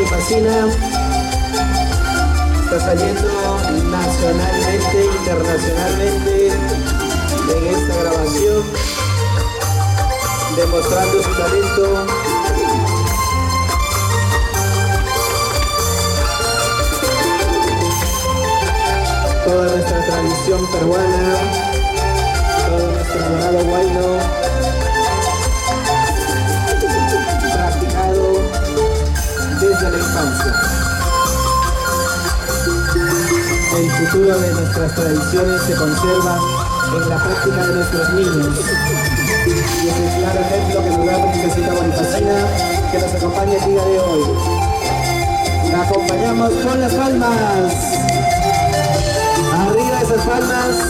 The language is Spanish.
Bonifacina está saliendo nacionalmente, internacionalmente en esta grabación, demostrando su talento. Toda nuestra tradición peruana, todo nuestro dorado huayno, practicado desde la infancia. El futuro de nuestras tradiciones se conserva en la práctica de nuestros niños. Y es el claro ejemplo que nos da Princesita Bonifacina, que nos acompaña el día de hoy. La acompañamos con las palmas. Arriba esas palmas.